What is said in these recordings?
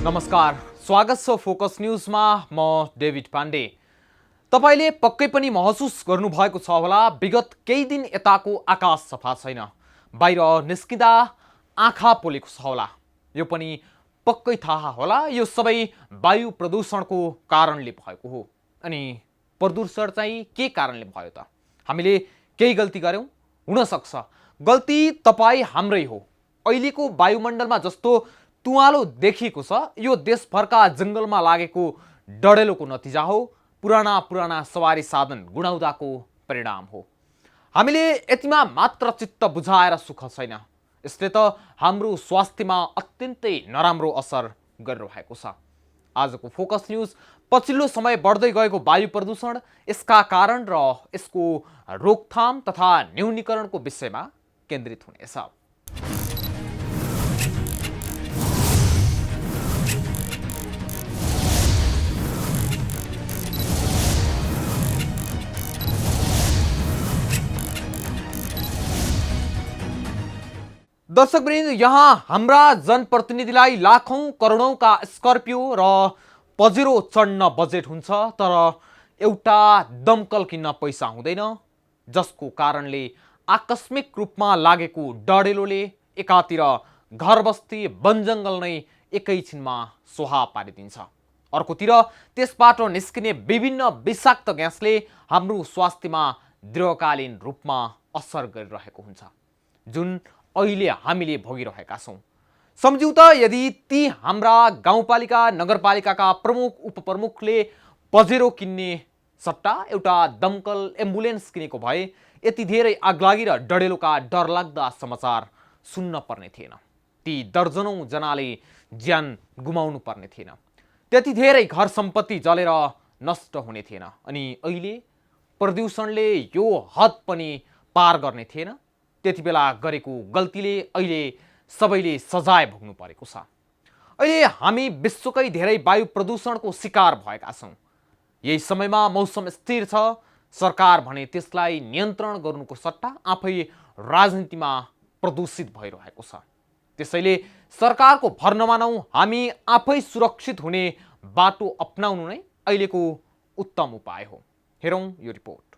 नमस्कार, स्वागत छ फोकस न्यूजमा। म डेभिड पाण्डे। तपाईले पक्कै पनि महसुस गर्नुभएको छ होला, विगत केही दिन यताको आकाश सफा छैन। बाहिर निस्किँदा आँखा पोलेको छ होला। यो पनि पक्कै थाहा होला, यो सबै वायु प्रदूषणको कारणले भएको हो। अनि प्रदूषण चाहिँ के कारणले भयो त? हामीले केही गल्ती गर्यौं? हुन सक्छ गल्ती तपाई हाम्रै हो। अहिलेको वायुमण्डलमा जस्तो तुवालो देखिएको छ, यो देशभरका जंगलमा लागेको डढेलोको नतिजा हो। पुराना सवारी साधन गुणाउँदाको परिणाम हो। हामीले यतिमा मात्र चित्त बुझाएर सुख छैन, यसले त हाम्रो स्वास्थ्यमा अत्यन्तै नराम्रो असर गरिरहेको छ। आजको फोकस न्यूज पछिल्लो समय बढ्दै गएको वायु प्रदूषण, यसका कारण र यसको रोकथाम तथा न्यूनीकरणको विषयमा केन्द्रित हुनेछ। दर्शकवृन्द, यहाँ हाम्रा जनप्रतिनिधिलाई लाखौं करोडौंका स्कर्पियो र पजेरो चढ्न बजेट हुन्छ, तर एउटा दमकल किन्न पैसा हुँदैन, जसको कारणले आकस्मिक रूपमा लागेको डढेलोले एकातिर घरबस्ती वनजङ्गल नै एकैछिनमा सोहा पारिदिन्छ, अर्कोतिर त्यसबाट निस्किने विभिन्न विषाक्त ग्यासले हाम्रो स्वास्थ्यमा दीर्घकालीन रूपमा असर गरिरहेको हुन्छ, जुन अहिले हामीले भोगिरहेका छौं। सम्झिउ त, यदि ती हाम्रा गाउँपालिका नगरपालिकाका प्रमुख उपप्रमुखले पजेरो किन्ने सट्टा एउटा दमकल एम्बुलेन्स किनेको भए यति धेरै आगलागी र डढेलोका डरलाग्दा समाचार सुन्न पर्ने थिएन। ती दर्जनौं जनाले ज्यान गुमाउनु पर्ने थिएन। त्यति धेरै घर सम्पत्ति जलेर नष्ट हुने थिएन। अनि अहिले प्रदूषणले यो हद पनि पार गर्ने थिएन। त्यति बेला गरेको गल्तीले अहिले सबैले सजाय भोग्नु परेको छ। अहिले हामी विश्वकै धेरै वायु प्रदूषणको शिकार भएका छौं। यही समयमा मौसम स्थिर छ, सरकार भने त्यसलाई नियन्त्रण गर्नुको सट्टा आफै राजनीतिमा प्रदूषित भइरहेको छ। त्यसैले सरकारको भर नमानौं, हामी आफै सुरक्षित हुने बाटो अपनाउनु नै अहिलेको उत्तम उपाय हो। हेरौं यो रिपोर्ट।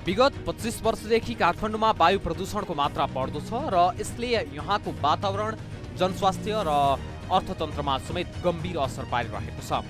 विगत 25 वर्षदेखि काठमाडौँमा वायु प्रदूषणको मात्रा बढ्दो छ र यसले यहाँको वातावरण, जनस्वास्थ्य र अर्थतन्त्रमा समेत गम्भीर असर पारिरहेको छ।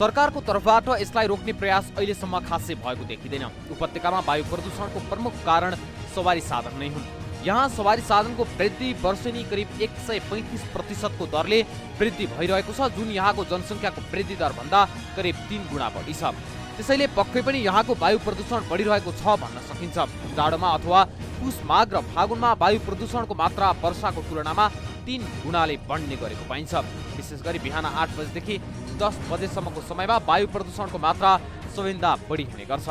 सरकारको तर्फबाट यसलाई रोक्ने प्रयास अहिलेसम्म खासै भएको देखिँदैन। उपत्यकामा वायु प्रदूषणको प्रमुख कारण सवारी साधन नै हुन्। यहाँ सवारी साधनको वृद्धि वर्षेनी करिब 135% को दरले वृद्धि भइरहेको छ, जुन यहाँको जनसङ्ख्याको वृद्धि दर भन्दा करिब 3 गुणा बढी छ। त्यसैले पक्कै पनि यहाँको वायु प्रदूषण बढिरहेको छ भन्न सकिन्छ। जाडोमा अथवा पुस माघ र फागुनमा वायु प्रदूषणको मात्रा वर्षाको तुलनामा 3 गुणाले बढ्ने गरेको पाइन्छ। विशेष गरी बिहान 8 बजेदेखि 10 बजेसम्मको समयमा वायु प्रदूषणको मात्रा सबैभन्दा बढी हुने गर्छ।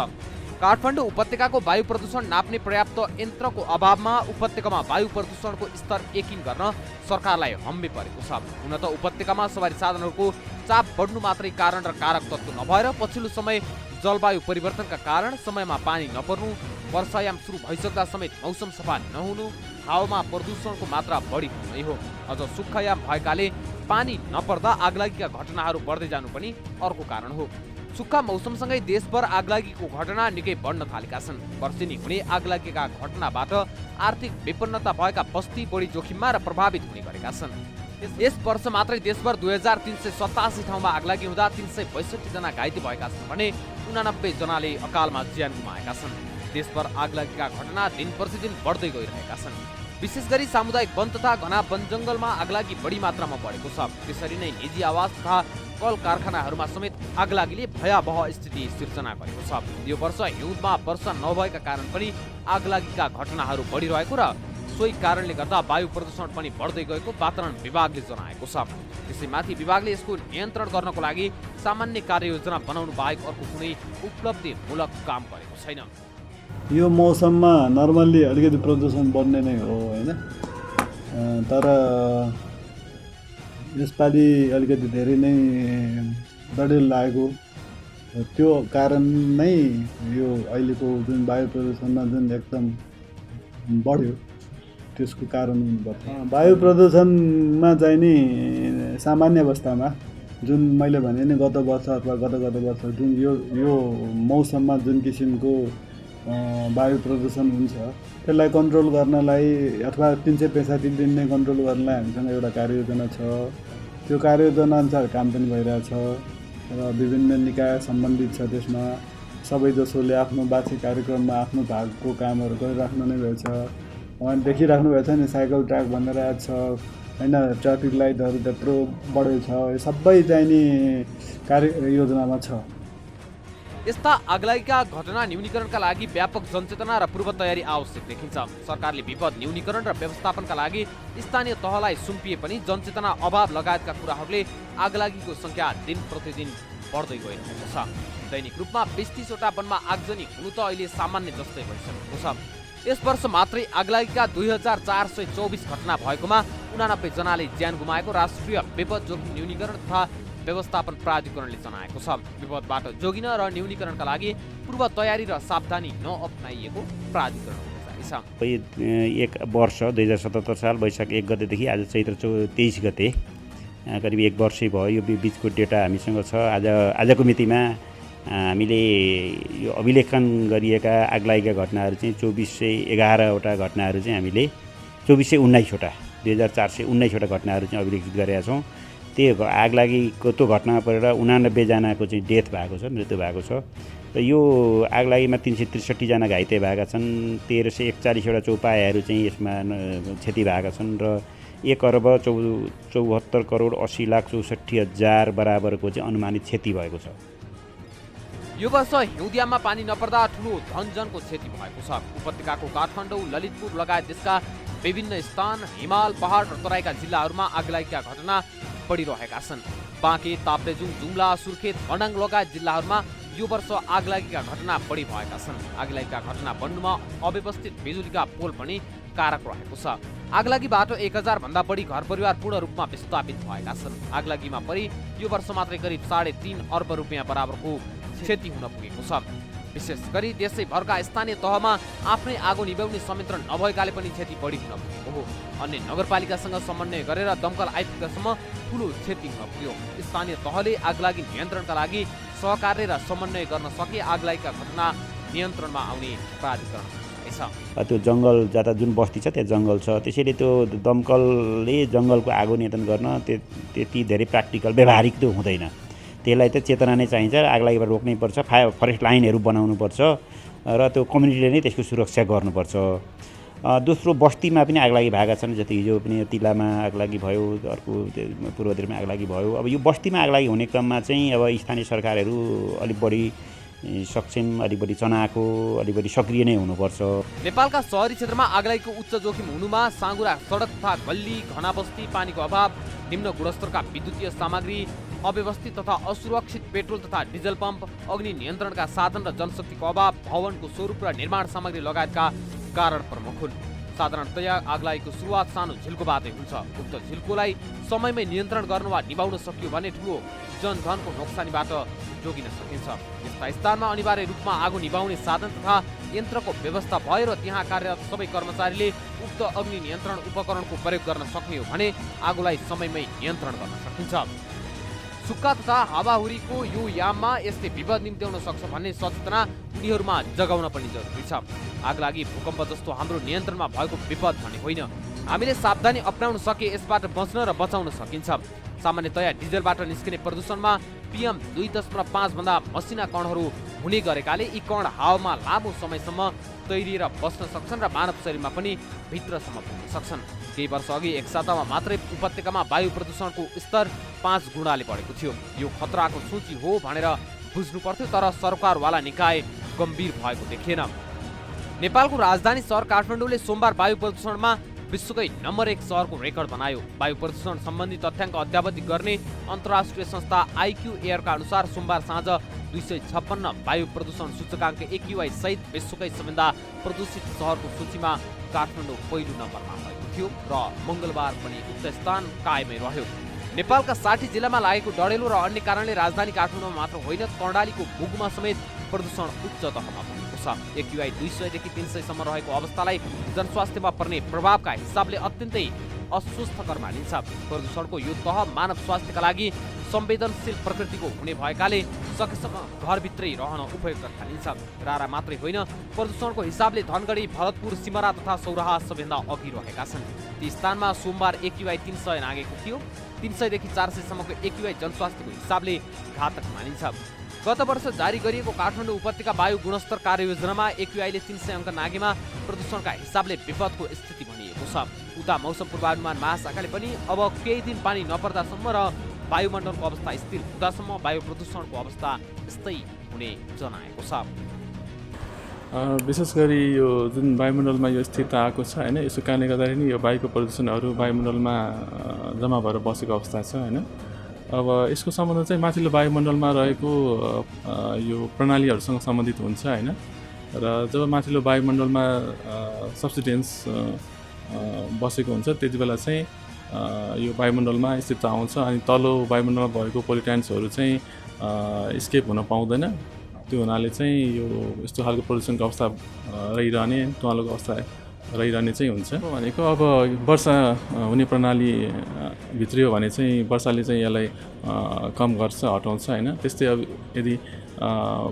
काठमाडौँ उपत्यकाको वायु प्रदूषण नाप्ने पर्याप्त यन्त्रको अभावमा उपत्यकामा वायु प्रदूषणको स्तर यकिन गर्न सरकारलाई हम्बे परेको छ। हुन त उपत्यकामा सवारी साधनहरूको चाप बढ्नु मात्रै कारण र कारक तत्त्व नभएर पछिल्लो समय जलवायु परिवर्तनका कारण समयमा पानी नपर्नु, वर्षायाम सुरु भइसक्दा समेत मौसम सफा नहुनु, हावामा प्रदूषणको मात्रा बढी हुनु नै हो। अझ सुक्खायाम भएकाले पानी नपर्दा आगलागीका घटनाहरू बढ्दै जानु पनि अर्को कारण हो। सुक्खा मौसमसँगै देशभर आगलागीको घटना निकै बढ्न थालेका छन्। वर्षेनी हुने आगलागीका घटनाबाट आर्थिक विपन्नता भएका बस्ती बढी जोखिममा र प्रभावित हुने गरेका छन्। यस वर्ष मात्रै देशभर 2387 ठाउँमा आगलागी हुँदा 362 जना घाइते भएका छन् भने 89 जनाले अकालमा ज्यान गुमाएका छन्। देशभर आगलागीका घटना दिन प्रतिदिन बढ्दै गइरहेका छन्। विशेष गरी सामुदायिक वन तथा घना वन जङ्गलमा आगलागी बढी मात्रामा बढेको छ। त्यसरी नै निजी आवास तथा कल कारखानाहरूमा समेत आगलागीले भयावह स्थिति सिर्जना गरेको छ। यो वर्ष हिउँदमा वर्षा नभएका कारण पनि आगलागीका घटनाहरू बढिरहेको र सोही कारणले गर्दा वायु प्रदूषण पनि बढ्दै गएको वातावरण विभागले जनाएको छ। त्यसैमाथि विभागले यसको नियन्त्रण गर्नको लागि सामान्य कार्ययोजना बनाउनु बाहेक अर्को कुनै उपलब्धिमूलक काम गरेको छैन। यो मौसममा नर्मल्ली अलिकति प्रदूषण बढ्ने नै हो हैन, तर यसपालि अलिकति धेरै नै डढेलो लागेको त्यो कारण नै यो अहिलेको जुन वायु प्रदूषणमा जुन एकदम बढ्यो त्यसको कारण हुनुपर्छ। वायु प्रदूषणमा चाहिँ नि सामान्य अवस्थामा जुन मैले भने नि गत वर्ष अथवा गत वर्ष जुन यो मौसममा जुन किसिमको वायु प्रदूषण हुन्छ त्यसलाई कन्ट्रोल गर्नलाई अथवा 365 दिन नै कन्ट्रोल गर्नलाई हामीसँग एउटा कार्ययोजना छ। त्यो कार्ययोजना अनुसार काम पनि भइरहेछ र विभिन्न निकाय सम्बन्धित छ। त्यसमा सबै जसोले आफ्नो वार्षिक कार्यक्रममा आफ्नो भागको कामहरू गरिराख्नु नै भएको छ। उहाँले देखिराख्नु भएको छ नि साइकल ट्र्याक भनिरहेको छ होइन, ट्राफिक लाइटहरू त्यत्रो बढेको छ। यो सबै चाहिँ नि कार्ययोजनामा छ। यस्ता आगलागीका घटना न्यूनीकरणका लागि व्यापक जनचेतना र पूर्व तयारी आवश्यक देखिन्छ। सरकारले विपद न्यूनीकरण र व्यवस्थापनका लागि स्थानीय तहलाई सुम्पिए पनि जनचेतना अभाव लगायतका कुराहरूले आगलागीको संख्या दिन प्रतिदिन बढ्दै गइरहेको छ। दैनिक रूपमा 20-30 वटा वनमा आगजनी हुनु त अहिले सामान्य जस्तै भइसकेको छ। यस वर्ष मात्रै आगलागीका 2424 घटना भएकोमा 89 जनाले ज्यान गुमाएको राष्ट्रिय विपद जोखिम न्यूनीकरण तथा व्यवस्थापन प्राधिकरणले जनाएको छ। विपदबाट जोगिन र न्यूनीकरणका लागि पूर्व तयारी र सावधानी नअपनाइएको प्राधिकरणको भनाइ छ। एक वर्ष 2077 साल वैशाख 1 गतेदेखि आज चैत्र 23 गते करिब 1 वर्षै भयो। यो बिचको डेटा हामीसँग छ। आजको मितिमा हामीले यो अभिलेखन गरिएका आगलागीका घटनाहरू चाहिँ 2411 वटा घटनाहरू चाहिँ हामीले 2419 वटा 2419 वटा घटनाहरू चाहिँ अभिलेखित गरेका छौँ। त्यो आगलागीको त्यो घटनामा परेर 89 जनाको चाहिँ डेथ भएको छ, मृत्यु भएको छ र यो आगलागीमा 363 जना घाइते भएका छन्। 1341 वटा चौपायाहरू चाहिँ यसमा क्षति भएका छन् र 1,74,80,64,60,000 बराबरको चाहिँ अनुमानित क्षति भएको छ। यो वर्ष हिउँदियामा पानी नपर्दा ठुलो धनजनको क्षति भएको छ। उपत्यकाको काठमाडौँ, ललितपुर लगायत देशका विभिन्न स्थान, हिमाल, पहाड र तराईका जिल्लाहरूमा आगलागीका घटना बढिरहेका छन्। बाँके, ताप्लेजुङ, जुम्ला, सुर्खेत, मनाङ लगायत जिल्लाहरूमा यो वर्ष आगलागीका घटना बढी भएका छन्। आगलागीका घटना बढ्नुमा अव्यवस्थित बिजुलीका पोल पनि कारक रहेको छ। आगलागीबाट 1000 भन्दा बढी घरपरिवार पूर्ण रूपमा विस्थापित भएका छन्। आगलागीमा परि यो वर्ष मात्रै करिब 3.5 अर्ब रुपियाँ बराबरको क्षति हुन पुगेको छ। विशेष गरी देशैभरका स्थानीय तहमा आफ्नै आगो निभाउने संयन्त्र नभएकाले पनि क्षति बढी हुन पुगेको हो। अन्य नगरपालिकासँग समन्वय गरेर दमकल आइपुग्दासम्म ठुलो क्षति हुन पुग्यो। स्थानीय तहले आगलागी नियन्त्रणका लागि सहकार्य र समन्वय गर्न सके आगलागीका घटना नियन्त्रणमा आउने प्राधिकरण छ। त्यो जङ्गल जता जुन बस्ती छ त्यहाँ जङ्गल छ, त्यसैले त्यो दमकलले जङ्गलको आगो नियन्त्रण गर्न त्यति धेरै प्र्याक्टिकल व्यावहारिक त्यो हुँदैन। त्यसलाई त चेतना नै चाहिन्छ। आगलागीबाट रोक्नै पर्छ, फरेस्ट लाइनहरू बनाउनुपर्छ र त्यो कम्युनिटीले नै त्यसको सुरक्षा गर्नुपर्छ। दोस्रो, बस्तीमा पनि आगलागी भएका छन्। जति हिजो पनि तिलामा आगलागी भयो, अर्को पूर्वतिरमा आगलागी भयो। अब यो बस्तीमा आगलागी हुने क्रममा चाहिँ अब स्थानीय सरकारहरू अलिक बढी सक्षम, अलिक बढी चनाखो, अलिक बढी सक्रिय नै हुनुपर्छ। नेपालका शहरी क्षेत्रमा आगलागीको उच्च जोखिम हुनुमा साँगुरा सडक तथा गल्ली, घना बस्ती, पानीको अभाव, निम्न गुणस्तरका विद्युतीय सामग्री, अव्यवस्थित तथा असुरक्षित पेट्रोल तथा डिजल पम्प, अग्नि नियन्त्रणका साधन र जनशक्तिको अभाव, भवनको स्वरूप र निर्माण सामग्री लगायतका कारण प्रमुख हुन्। साधारणतया आगलागीको सुरुवात सानो झिल्कोबाटै हुन्छ। उक्त झिल्कोलाई समयमै नियन्त्रण गर्न वा निभाउन सकियो भने ठुलो जनधनको नोक्सानीबाट जोगिन सकिन्छ। यस्ता स्थानमा अनिवार्य रूपमा आगो निभाउने साधन तथा यन्त्रको व्यवस्था भयो र त्यहाँ कार्यरत सबै कर्मचारीले उक्त अग्नि नियन्त्रण उपकरणको प्रयोग गर्न सक्ने हो भने आगोलाई समयमै नियन्त्रण गर्न सकिन्छ। सुक्खा तथा हावाहुरीको यो याममा यसले विपद निम्त्याउन सक्छ भन्ने सचेतना उनीहरूमा जगाउन पनि जरुरी छ। आगलागी, भूकम्प जस्तो हाम्रो नियन्त्रणमा भएको विपद भन्ने होइन। हामीले सावधानी अपनाउन सके यसबाट बच्न र बचाउन सकिन्छ। सामान्यतया डिजलबाट निस्किने प्रदूषणमा PM2.5 भन्दा मसिना कणहरू हुने गरेकाले यी कण हावामा लामो समयसम्म तैरिएर बस्न सक्छन् र मानव शरीरमा पनि भित्रसम्म पुग्न सक्छन्। केही वर्ष अघि एक सातामा मात्रै उपत्यकामा वायु प्रदूषणको स्तर 5 गुणाले बढेको थियो। यो खतराको सूची हो भनेर बुझ्नु पर्थ्यो, तर सरकारवाला निकाय गम्भीर भएको देखिएन। नेपालको राजधानी सहर काठमाडौँले सोमबार वायु प्रदूषणमा विश्वकै नम्बर 1 शहरको रेकर्ड बनायो। वायु प्रदूषण सम्बन्धी तथ्याङ्क अद्यावधिक गर्ने अन्तर्राष्ट्रिय संस्था IQ एयरका अनुसार सोमबार साँझ 256 वायु प्रदूषण सूचकाङ्क AQI सहित विश्वकै सबैभन्दा प्रदूषित शहरको सूचीमा काठमाडौँ पहिलो नम्बरमा भएको थियो र मङ्गलबार पनि उक्त स्थान कायमै रह्यो। नेपालका 60 जिल्लामा लागेको डढेलो र अन्य कारणले राजधानी काठमाडौँमा मात्र होइन कर्णालीको मुगुमा समेत प्रदूषण उच्च तहमा पुगेको छ। AQI 200 देखि 300 सम्म रहेको अवस्थालाई जनस्वास्थ्यमा पर्ने प्रभावका हिसाबले अत्यन्तै अस्वस्थकर मानिन्छ। प्रदूषणको यो तह मानव स्वास्थ्यका लागि संवेदनशील प्रकृतिको हुने भएकाले सकेसम्म घरभित्रै रहन उपयुक्त ठानिन्छ। रारा मात्रै होइन, प्रदूषणको हिसाबले धनगढी, भरतपुर, सिमरा तथा सौराहा सबैभन्दा अघि रहेका छन्। ती स्थानमा सोमबार AQI 300 नागेको थियो। 300 देखि 400 सम्मको AQI जनस्वास्थ्यको हिसाबले घातक मानिन्छ। गत वर्ष जारी गरिएको काठमाडौँ उपत्यका वायु गुणस्तर कार्ययोजनामा AQI-ले 300 अङ्क नागेमा प्रदूषणका हिसाबले विपदको स्थिति भनिएको छ। उता मौसम पूर्वानुमान महाशाखाले पनि अब केही दिन पानी नपर्दासम्म र वायुमण्डलको अवस्था स्थिर हुँदासम्म वायु प्रदूषणको अवस्था यस्तै हुने जनाएको छ। विशेष गरी यो जुन वायुमण्डलमा यो स्थिरता आएको छ होइन, यसको कारणले गर्दाखेरि नि यो वायुको प्रदूषणहरू वायुमण्डलमा जम्मा भएर बसेको अवस्था छ होइन। अब यसको सम्बन्ध चाहिँ माथिल्लो वायुमण्डलमा रहेको यो प्रणालीहरूसँग सम्बन्धित हुन्छ होइन। र जब माथिल्लो वायुमण्डलमा सब्स्टिटेन्स बसेको हुन्छ त्यति बेला चाहिँ यो वायुमण्डलमा स्थिरता आउँछ अनि तल्लो वायुमण्डलमा भएको पोल्युटेन्ट्सहरू चाहिँ स्केप हुन पाउँदैन। त्यो हुनाले चाहिँ यो यस्तो खालको प्रदूषणको अवस्था रहिरहने, तुवालोको अवस्था रहिरहने चाहिँ हुन्छ। भनेको अब वर्षा हुने प्रणाली भित्रियो भने चाहिँ वर्षाले चाहिँ यसलाई कम गर्छ, हटाउँछ होइन। त्यस्तै अब यदि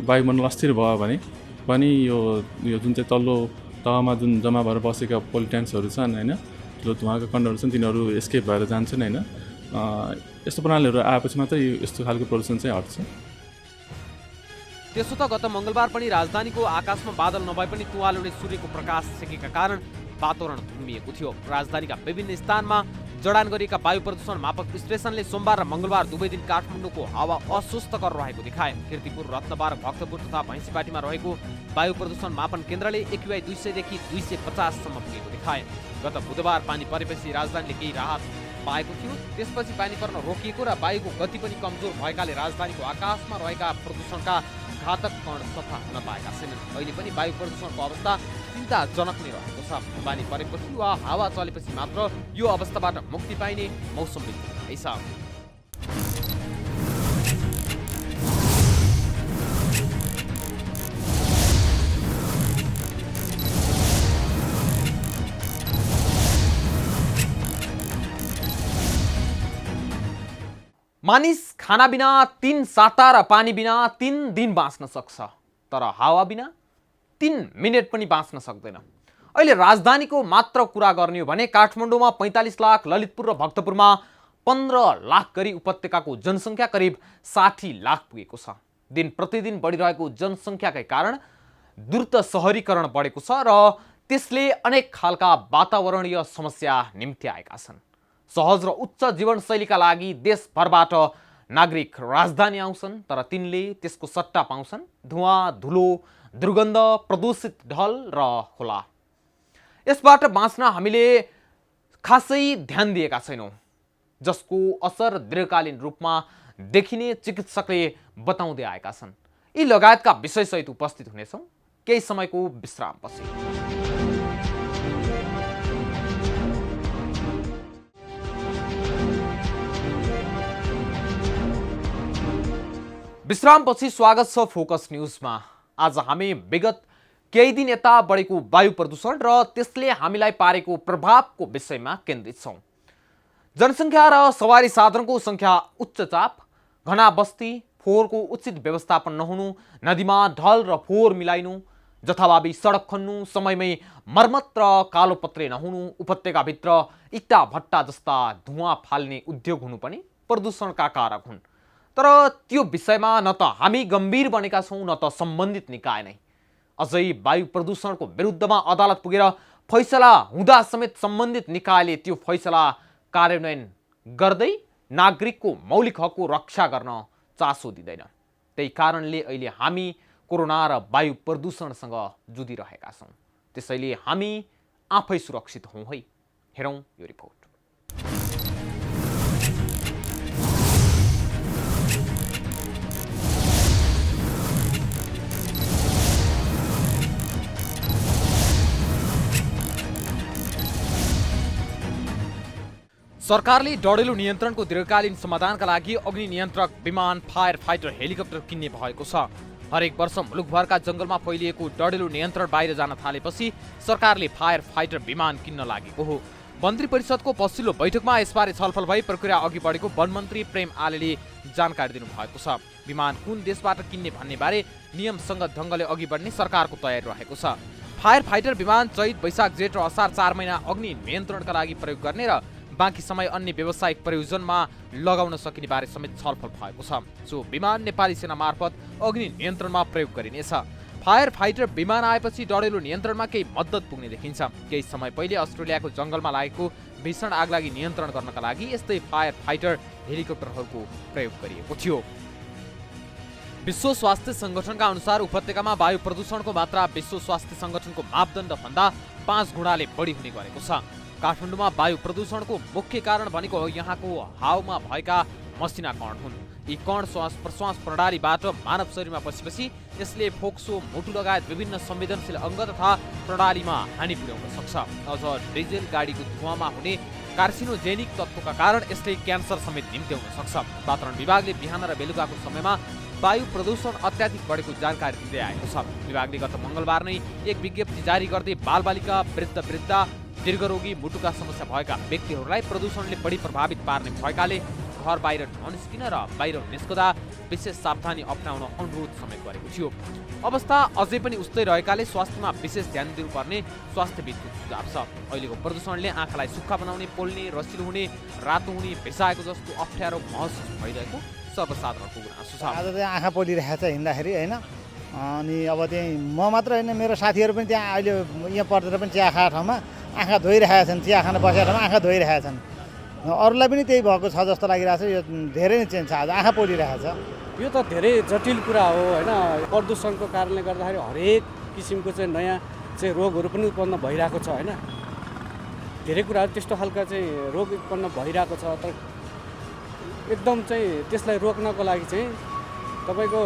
वायुमण्डल अस्थिर भयो भने पनि यो जुन चाहिँ तल्लो तहमा जुन जम्मा भएर बसेका पोल्युटेन्ट्सहरू छन् होइन, ठुलो धुवाका कणहरू छन्, तिनीहरू एस्केप भएर जान्छन् होइन। यस्तो प्रणालीहरू आएपछि मात्रै यस्तो खालको प्रदूषण चाहिँ हट्छ। त्यसो त गत मङ्गलबार पनि राजधानीको आकाशमा बादल नभए पनि तुवालोले सूर्यको प्रकाश छेकेका कारण वातावरण धुम्मिएको थियो। राजधानीका विभिन्न स्थानमा जडान गरिएका वायु प्रदूषण मापक स्टेसनले सोमबार र मङ्गलबार दुवै दिन काठमाडौँको हावा अस्वस्थकर रहेको देखाए। कीर्तिपुर, रत्नबार, भक्तपुर तथा भैँसीपाटीमा रहेको वायु प्रदूषण मापन केन्द्रले AQI 200 देखि 250 सम्म पुगेको देखाए। गत बुधबार पानी परेपछि राजधानीले केही राहत पाएको थियो। त्यसपछि पानी पर्न रोकिएको र वायुको गति पनि कमजोर भएकाले राजधानीको आकाशमा रहेका प्रदूषणका घातक कण सफा हुन पाएका छैनन्। अहिले पनि वायु प्रदूषणको अवस्था चिन्ताजनक नै रहेको छ। पानी परेपछि वा हावा चलेपछि मात्र यो अवस्थाबाट मुक्ति पाइने मौसमविदले भनेछ। मानिस खाना बिना 3 साता र पानी बिना 3 दिन बाँच्न सक्छ, तर हावा बिना 3 मिनेट पनि बाँच्न सक्दैन। अहिले राजधानीको मात्र कुरा गर्ने हो भने काठमाडौँमा 45 लाख, ललितपुर र भक्तपुरमा 15 लाख गरी उपत्यकाको जनसङ्ख्या करिब 60 लाख पुगेको छ। दिन प्रतिदिन बढिरहेको जनसङ्ख्याकै कारण द्रुत सहरीकरण बढेको छ र त्यसले अनेक खालका वातावरणीय समस्या निम्ति आएका छन्। सहज र उच्च जीवनशैलीका लागि देशभरबाट नागरिक राजधानी आउँछन्, तर तिनले त्यसको सट्टा पाउँछन् धुवाँ, धुलो, दुर्गन्ध, प्रदूषित ढल र खोला। यसबाट बाँच्न हामीले खासै ध्यान दिएका छैनौँ, जसको असर दीर्घकालीन रूपमा देखिने चिकित्सकले बताउँदै आएका छन्। यी लगायतका विषयसहित उपस्थित हुनेछौँ केही समयको विश्रामपछि। विश्रामपछि स्वागत छ फोकस न्यूजमा। आज हामी विगत केही दिन यता बढेको वायु प्रदूषण र त्यसले हामीलाई पारेको प्रभावको विषयमा केन्द्रित छौँ। जनसङ्ख्या र सवारी साधनको सङ्ख्या उच्च चाप, घना बस्ती, फोहोरको उचित व्यवस्थापन नहुनु, नदीमा ढल र फोहोर मिलाइनु, जथाभावी सडक खन्नु, समयमै मर्मत र कालोपत्रे नहुनु, उपत्यकाभित्र इट्टा भट्टा जस्ता धुवाँ फाल्ने उद्योग हुनु पनि प्रदूषणका कारक हुन्। तर त्यो विषयमा न त हामी गम्भीर बनेका छौँ न त सम्बन्धित निकाय नै। अझै वायु प्रदूषणको विरुद्धमा अदालत पुगेर फैसला हुँदा समेत सम्बन्धित निकायले त्यो फैसला कार्यान्वयन गर्दै नागरिकको मौलिक हकको रक्षा गर्न चासो दिँदैन। त्यही कारणले अहिले हामी कोरोना र वायु प्रदूषणसँग जुधिरहेका छौँ। त्यसैले हामी आफै सुरक्षित हौँ है। हेरौँ यो रिपोर्ट। सरकारले डढेलो नियन्त्रणको दीर्घकालीन समाधानका लागि अग्नि नियन्त्रक विमान, फायर फाइटर, हेलिकप्टर किन्ने भएको छ। हरेक वर्ष मुलुकभरका जंगलमा फैलिएको डढेलो नियन्त्रण बाहिर जान थालेपछि सरकारले फायर फाइटर विमान किन्न लागेको हो। मन्त्री परिषदको पछिल्लो बैठकमा यसबारे छलफल भई प्रक्रिया अघि बढेको वनमन्त्री प्रेम आलेले जानकारी दिनुभएको छ। विमान कुन देशबाट किन्ने भन्ने बारे नियमसङ्गत ढङ्गले अघि बढ्ने सरकारको तयारी रहेको छ। फायर फाइटर विमान चैत, वैशाख, जेठ र असार 4 महिना अग्नि नियन्त्रणका लागि प्रयोग गर्ने र बाँकी समय अन्य व्यावसायिक प्रयोजनमा लगाउन सकिने बारे समेत छलफल भएको छ। सो विमान नेपाली सेना मार्फत अग्नि नियन्त्रणमा प्रयोग गरिनेछ। फायर फाइटर विमान आएपछि डढेलो नियन्त्रणमा केही मद्दत पुग्ने देखिन्छ। केही समय पहिले अस्ट्रेलियाको जंगलमा लागेको भीषण आगलागी नियन्त्रण गर्नका लागि यस्तै फायर फाइटर हेलिकप्टरहरूको प्रयोग गरिएको थियो। विश्व स्वास्थ्य संगठनका अनुसार उपत्यकामा वायु प्रदूषणको मात्रा विश्व स्वास्थ्य संगठनको मापदण्ड भन्दा 5 गुणाले बढी हुने गरेको छ। काठमाडौँमा वायु प्रदूषणको मुख्य कारण भनेको यहाँको हावामा भएका मसिना कण हुन्। यी कण श्वास प्रश्वास प्रणालीबाट मानव शरीरमा पसेपछि यसले फोक्सो, मुटु लगायत विभिन्न संवेदनशील अङ्ग तथा प्रणालीमा हानि पुर्याउन सक्छ। अझ डिजेल गाडीको धुवाँमा हुने कार्सिनोजेनिक तत्त्वका कारण यसले क्यान्सर समेत निम्त्याउन सक्छ। वातावरण विभागले बिहान र बेलुकाको समयमा वायु प्रदूषण अत्याधिक बढेको जानकारी दिँदै आएको छ। विभागले गत मङ्गलबार नै एक विज्ञप्ति जारी गर्दै बालबालिका, वृद्ध, दीर्घरोगी, मुटुका समस्या भएका व्यक्तिहरूलाई प्रदूषणले बढी प्रभावित पार्ने भएकाले घर बाहिर ननिस्किन र बाहिर निस्कँदा विशेष सावधानी अप्नाउन अनुरोध समेत गरेको थियो। अवस्था अझै पनि उस्तै रहेकाले स्वास्थ्यमा विशेष ध्यान दिनुपर्ने स्वास्थ्यविदको सुझाव छ। अहिलेको प्रदूषणले आँखालाई सुक्खा बनाउने, पोल्ने, रसिलो हुने, रातो हुने, भेसाएको जस्तो अप्ठ्यारो महसुस भइरहेको सर्वसाधारणको गुनासो छ। आज चाहिँ आँखा पोलिरहेको छ हिँड्दाखेरि होइन। अनि अब त्यही म मात्र होइन, मेरो साथीहरू पनि त्यहाँ अहिले यहाँ पढेर पनि चिया खाएको ठाउँमा आँखा धोइरहेका छन्, चिया खान बसेको ठाउँमा आँखा धोइरहेका छन्। अरूलाई पनि त्यही भएको छ जस्तो लागिरहेको छ। यो धेरै नै चेन्ज छ, आज आँखा पोलिरहेको छ। यो त धेरै जटिल कुरा हो होइन। प्रदूषणको कारणले गर्दाखेरि हरेक किसिमको चाहिँ नयाँ चाहिँ रोगहरू पनि उत्पन्न भइरहेको छ होइन। धेरै कुराहरू त्यस्तो खालका चाहिँ रोग उत्पन्न भइरहेको छ। तर एकदम चाहिँ त्यसलाई रोक्नको लागि चाहिँ तपाईँको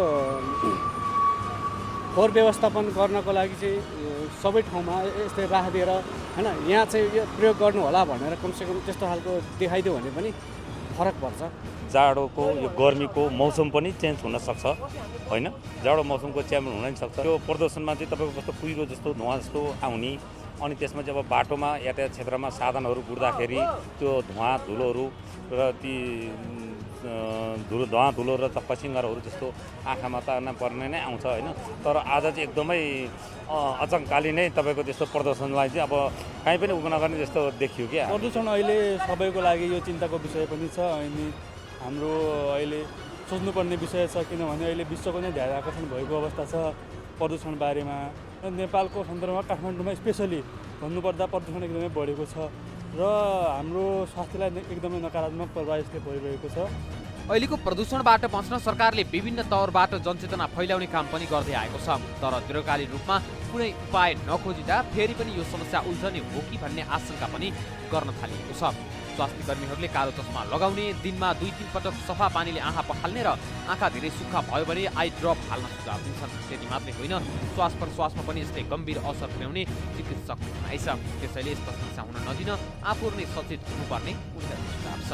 फोहोर व्यवस्थापन गर्नको लागि चाहिँ सबै ठाउँमा यस्तै राखिदिएर होइन, यहाँ चाहिँ यो प्रयोग गर्नु होला भनेर कमसेकम त्यस्तो खालको देखाइदियो भने पनि फरक पर्छ। जाडोको यो गर्मीको मौसम पनि चेन्ज हुनसक्छ होइन। जाडो मौसमको चेन्ज हुन नि सक्छ। त्यो प्रदूषणमा चाहिँ तपाईँको कस्तो कुहिरो जस्तो, धुवा जस्तो आउने, अनि त्यसमा चाहिँ अब बाटोमा यातायात क्षेत्रमा साधनहरू गुड्दाखेरि त्यो धुवा धुलोहरू र ती धुवा धुलो र चप्पासिङ्गरहरू जस्तो आँखामा त पर्ने नै आउँछ होइन। तर आज चाहिँ एकदमै अचङ्काली नै तपाईँको त्यस्तो प्रदूषणलाई चाहिँ अब कहीँ पनि उयो नगर्ने जस्तो देखियो क्या। प्रदूषण अहिले सबैको लागि यो चिन्ताको विषय पनि छ। अनि हाम्रो अहिले सोच्नुपर्ने विषय छ, किनभने अहिले विश्वको नै ध्यान आकर्षण भएको अवस्था छ प्रदूषण बारेमा। नेपालको सन्दर्भमा काठमाडौँमा स्पेसली भन्नुपर्दा प्रदूषण एकदमै बढेको छ र हाम्रो स्वास्थ्यलाई एकदमै नकारात्मक प्रभाव यसले परिरहेको छ। अहिलेको प्रदूषणबाट बच्न सरकारले विभिन्न तौरबाट जनचेतना फैलाउने काम पनि गर्दै आएको छ। तर दीर्घकालीन रूपमा कुनै उपाय नखोजिँदा फेरि पनि यो समस्या उल्झने हो कि भन्ने आशंका पनि गर्न थालिएको छ। स्वास्थ्य कर्मीहरूले कालो चस्मा लगाउने, दिनमा 2-3 पटक सफा पानीले आँखा पखाल्ने र आँखा धेरै सुक्खा भयो भने आई ड्रप हाल्न सुझाव दिन्छन्। त्यति मात्रै होइन, श्वास प्रश्वासमा पनि यसले गम्भीर असर पुर्याउने चिकित्सकको भनाइ छ। त्यसैले यस्तो समस्या हुन नदिन आफूहरू नै सचेत हुनुपर्ने उनका सुझाव छ।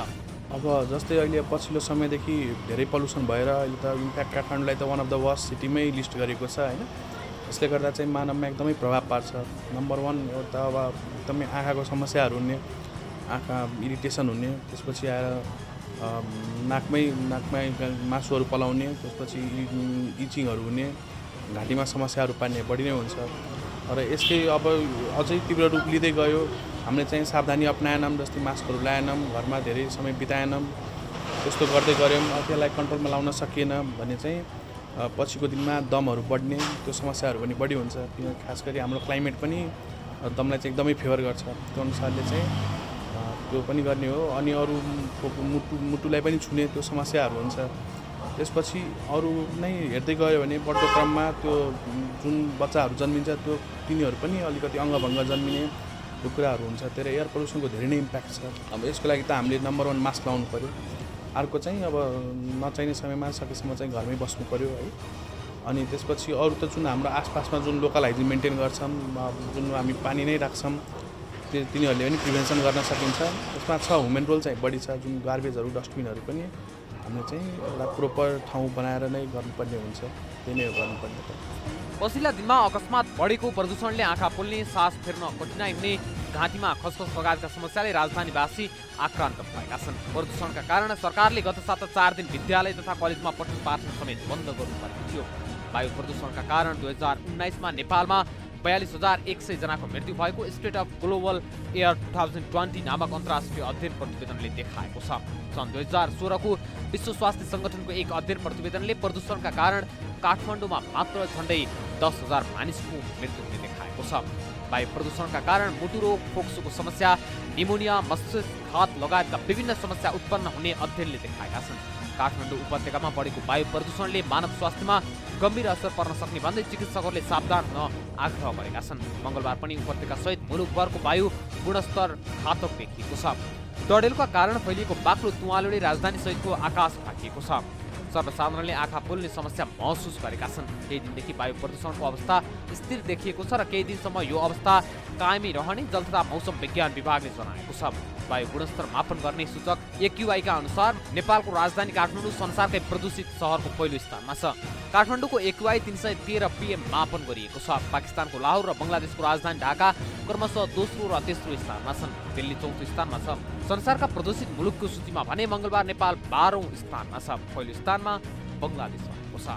अब जस्तै अहिले पछिल्लो समयदेखि धेरै पल्युसन भएर अहिले त इन्फ्याक्ट काठमाडौँलाई त वान अफ द वर्स्ट सिटीमै लिस्ट गरेको छ होइन। यसले गर्दा चाहिँ मानवमा एकदमै प्रभाव पार्छ। नम्बर 1 एउटा अब एकदमै आँखाको समस्याहरू हुने, आँखा इरिटेसन हुने, त्यसपछि आएर नाकमै मासुहरू पलाउने, त्यसपछि इचिङहरू हुने, घाँटीमा समस्याहरू पार्ने बढी नै हुन्छ। र यसले अब अझै तीव्र रूप लिँदै गयो। हामीले चाहिँ सावधानी अपनाएनौँ, जस्तै मास्कहरू लगाएनौँ, घरमा धेरै समय बिताएनौँ, त्यस्तो गर्दै गऱ्यौँ। त्यसलाई कन्ट्रोलमा लाउन सकिएन भने चाहिँ पछिको दिनमा दमहरू बढ्ने, त्यो समस्याहरू पनि बढी हुन्छ। किनभने खास गरी हाम्रो क्लाइमेट पनि दमलाई चाहिँ एकदमै फेभर गर्छ। त्यो अनुसारले चाहिँ त्यो पनि गर्ने हो। अनि अरू मुटुलाई पनि छुने त्यो समस्याहरू हुन्छ। त्यसपछि अरू नै हेर्दै गयो भने बढ्दो क्रममा त्यो जुन बच्चाहरू जन्मिन्छ त्यो तिनीहरू पनि अलिकति अङ्गभङ्ग जन्मिने त्यो कुराहरू हुन्छ। त्यसले एयर पल्युसनको धेरै नै इम्प्याक्ट छ। अब यसको लागि त हामीले नम्बर 1 मास्क लाउनु पऱ्यो। अर्को चाहिँ अब नचाहिने समयमा सकेसम्म चाहिँ घरमै बस्नु पऱ्यो है। अनि त्यसपछि अरू त जुन हाम्रो आसपासमा जुन लोकल हाइजिन मेन्टेन गर्छौँ, जुन हामी पानी नै राख्छौँ, तिनीहरूले पनि प्रिभेन्सन गर्न सकिन्छ। त्यसमा छ वुमेन रोल चाहिँ बढी छ, जुन गार्बेजहरू डस्टबिनहरू पनि हामीले चाहिँ एउटा प्रोपर ठाउँ बनाएर नै गर्नुपर्ने हुन्छ, त्यही नै हो गर्नुपर्ने। पछिल्ला दिनमा अकस्मात बढेको प्रदूषणले आँखा पोल्ने, सास फेर्न कठिनाइ हुने, घाँटीमा खसखस लगायतका समस्याले राजधानीवासी आक्रान्त भएका छन्। प्रदूषणका कारण सरकारले गत साता 4 दिन विद्यालय तथा कलेजमा पठन पाठन समेत बन्द गर्नुपर्ने थियो। वायु प्रदूषणका कारण 2019मा नेपालमा 42,100 जनाको मृत्यु भएको स्टेट अफ ग्लोबल एयर 2020 नामक अन्तर्राष्ट्रिय अध्ययन प्रतिवेदनले देखाएको छ। सन् 2016को विश्व स्वास्थ्य सङ्गठनको एक अध्ययन प्रतिवेदनले प्रदूषणका कारण काठमाडौँमा मात्र झन्डै 10,000 मानिसको मृत्यु हुने देखाएको छ। वायु प्रदूषणका कारण मुटु रोग, फोक्सोको समस्या, निमोनिया, मस्तिष्कघात लगायतका विभिन्न समस्या उत्पन्न हुने अध्ययनले देखाएका छन्। काठमाडौँ उपत्यकामा बढेको वायु प्रदूषणले मानव स्वास्थ्यमा गम्भीर असर पर्न सक्ने भन्दै चिकित्सकहरूले सावधान हुन आग्रह गरेका छन्। मङ्गलबार पनि उपत्यकासहित मुलुकभरको वायु गुणस्तर घातक देखिएको छ। डडेलुका कारण फैलिएको बाक्लो तुवालोले राजधानीसहितको आकाश ढाकिएको छ। सर्वसाधारणले आँखा पोल्ने समस्या महसुस गरेका छन्। केही दिनदेखि वायु प्रदूषणको अवस्था स्थिर देखिएको छ र केही दिनसम्म यो अवस्था कायमै रहने जल तथा मौसम विज्ञान विभागले जनाएको छ। वायु गुणस्तर मापन गर्ने सूचक AQI का अनुसार नेपालको राजधानी काठमाडौँ संसारकै प्रदूषित सहरको पहिलो स्थानमा छ। काठमाडौँको AQI 313 PM मापन गरिएको छ। पाकिस्तानको लाहोर र बङ्गलादेशको राजधानी ढाका क्रमशः दोस्रो र तेस्रो स्थानमा छन्। दिल्ली चौथो स्थानमा छ। संसारका प्रदूषित मुलुकको सूचीमा भने मङ्गलबार नेपाल 12औं स्थानमा छ। पहिलो स्थानमा बङ्गलादेश रहेको छ।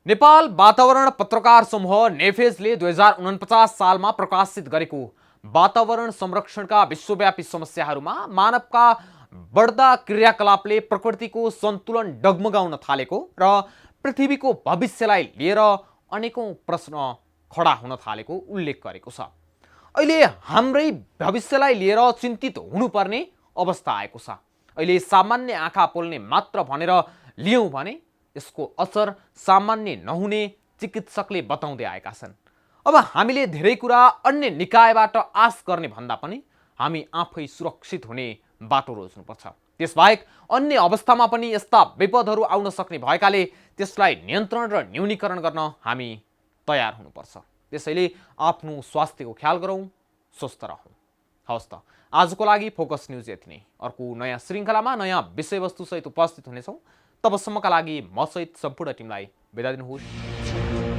नेपाल वातावरण पत्रकार समूह नेफेजले 2049 सालमा प्रकाशित गरेको वातावरण संरक्षणका विश्वव्यापी समस्याहरूमा मानवका बढ्दा क्रियाकलापले प्रकृतिको सन्तुलन डगमगाउन थालेको र पृथ्वीको भविष्यलाई लिएर अनेकौं प्रश्न खडा हुन थालेको उल्लेख गरेको छ। अहिले हाम्रै भविष्यलाई लिएर चिन्तित हुनुपर्ने अवस्था आएको छ। अहिले सामान्य आँखा पोल्ने मात्र भनेर लियौं भने यसको असर सामान्य नहुने चिकित्सकले बताउँदै आएका छन्। अब हामीले धेरै कुरा अन्य निकायबाट आश गर्ने भन्दा पनि हामी आफै सुरक्षित हुने बाटो रोज्नुपर्छ। त्यसबाहेक अन्य अवस्थामा पनि यस्ता विपदहरू आउन सक्ने भएकाले त्यसलाई नियन्त्रण र न्यूनीकरण गर्न हामी तयार हुनुपर्छ। त्यसैले आफ्नो स्वास्थ्यको ख्याल गरौँ, स्वस्थ रहौँ। हवस् त, आजको लागि फोकस न्यूज यति नै। अर्को नयाँ श्रृङ्खलामा नयाँ विषयवस्तुसहित उपस्थित हुनेछौँ। तबसम्मका लागि म सहित सम्पूर्ण टिमलाई बिदा दिनुहोस्।